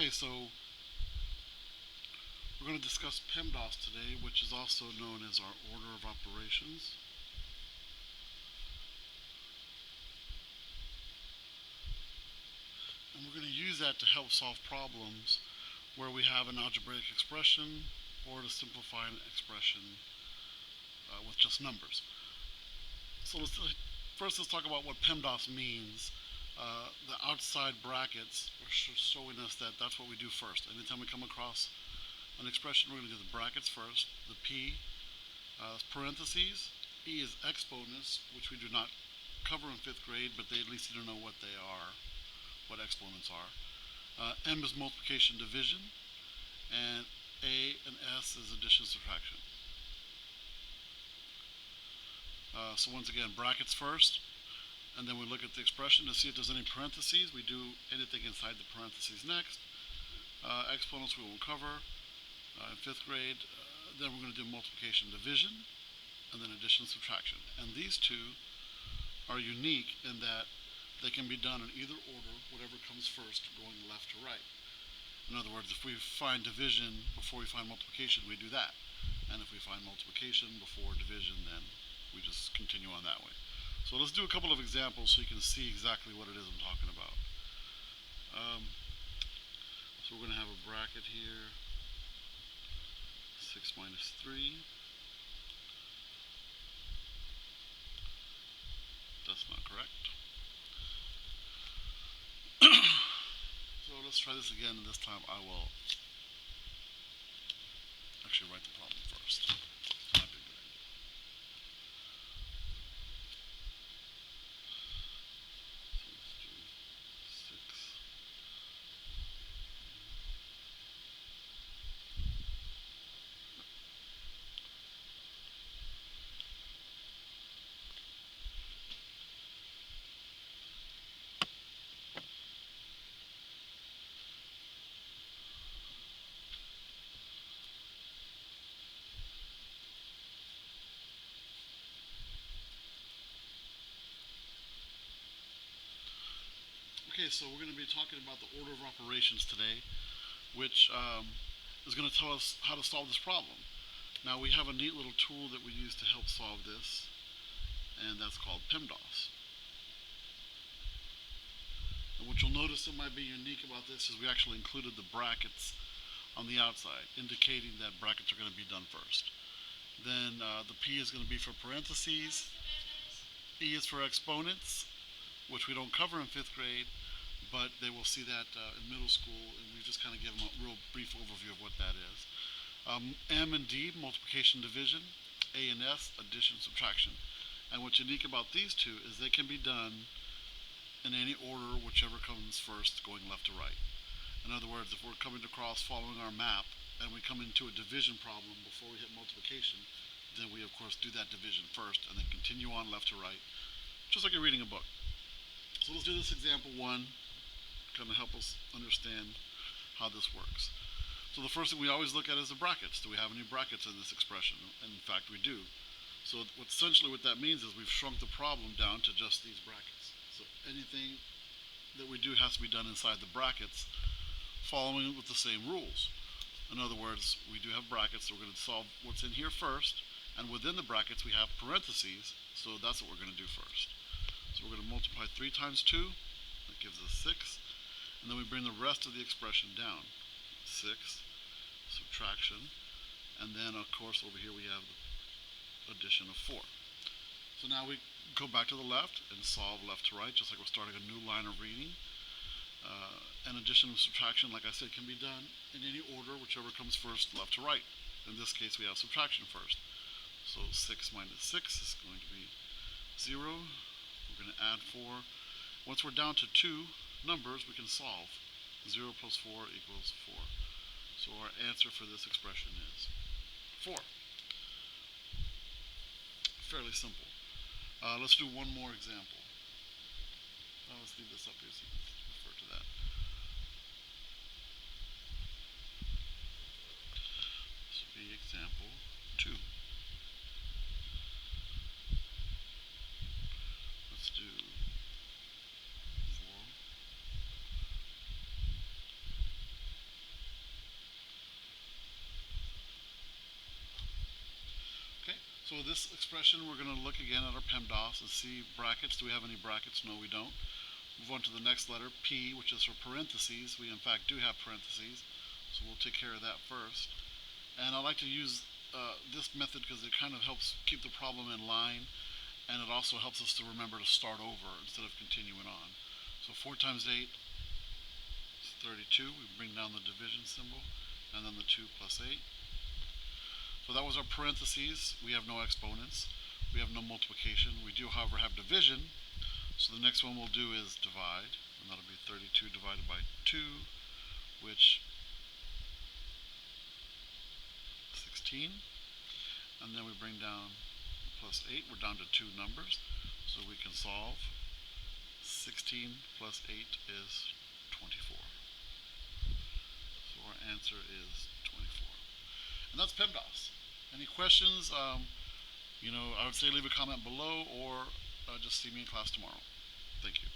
Okay, so we're going to discuss PEMDAS today, which is also known as our order of operations. And we're going to use that to help solve problems where we have an algebraic expression or to simplify an expression with just numbers. So first let's talk about what PEMDAS means. The outside brackets are showing us that that's what we do first. Anytime we come across an expression, we're going to do the brackets first. The P is parentheses. E is exponents, which we do not cover in 5th grade, but at least you don't know what they are, what exponents are. M is multiplication division, and A and S is addition subtraction. So once again, brackets first, and then we look at the expression to see if there's any parentheses. We do anything inside the parentheses next. Exponents we won't cover in 5th grade. Then we're going to do multiplication division, and then addition subtraction. And these two are unique in that they can be done in either order, whatever comes first, going left to right. In other words, if we find division before we find multiplication, we do that. And if we find multiplication before division, then we just continue on that way. So let's do a couple of examples so you can see exactly what it is I'm talking about. So we're going to have a bracket here, 6 minus 3. That's not correct. So let's try this again, and this time I will actually write the problem first. That'd be a good idea. So let's do 6. Okay, so we're going to be talking about the order of operations today, which is going to tell us how to solve this problem. Now we have a neat little tool that we use to help solve this, and that's called PEMDAS. And what you'll notice that might be unique about this is we actually included the brackets on the outside, indicating that brackets are going to be done first. Then the P is going to be for parentheses, E is for exponents, which we don't cover in 5th grade, but they will see that in middle school, and we just kind of give them a real brief overview of what that is. M and D, multiplication division. A and S, addition subtraction. And what's unique about these two is they can be done in any order, whichever comes first, going left to right. In other words, if we're coming across following our map, and we come into a division problem before we hit multiplication, then we of course do that division first, and then continue on left to right, just like you're reading a book. So let's do this example 1, kind of help us understand how this works. So the first thing we always look at is the brackets. Do we have any brackets in this expression? And in fact, we do. So essentially what that means is we've shrunk the problem down to just these brackets. So anything that we do has to be done inside the brackets, following with the same rules. In other words, we do have brackets, so we're going to solve what's in here first, and within the brackets we have parentheses, so that's what we're going to do first. So we're going to multiply 3 times 2, that gives us 6, and then we bring the rest of the expression down. 6, subtraction, and then of course over here we have the addition of 4. So now we go back to the left and solve left to right, just like we're starting a new line of reading. And addition and subtraction, like I said, can be done in any order, whichever comes first, left to right. In this case we have subtraction first. So 6 minus 6 is going to be 0. We're going to add 4. Once we're down to 2 numbers, we can solve. 0 plus 4 equals 4. So our answer for this expression is 4. Fairly simple. Let's do one more example. Let's leave this up here so you can refer to that. This will be example 2. Let's do 4. So this expression, we're going to look again at our PEMDAS and see brackets. Do we have any brackets? No, we don't. Move on to the next letter, P, which is for parentheses. We in fact do have parentheses, so we'll take care of that first. And I like to use this method because it kind of helps keep the problem in line, and it also helps us to remember to start over instead of continuing on. So 4 times 8 is 32. We bring down the division symbol, and then the 2 plus 8. So that was our parentheses. We have no exponents. We have no multiplication. We do, however, have division. So the next one we'll do is divide, and that'll be 32 divided by 2, which 16. And then we bring down plus 8. We're down to 2 numbers, so we can solve. 16 plus 8 is 24. So our answer is 24. And that's PEMDAS. Any questions? I would say leave a comment below, or just see me in class tomorrow. Thank you.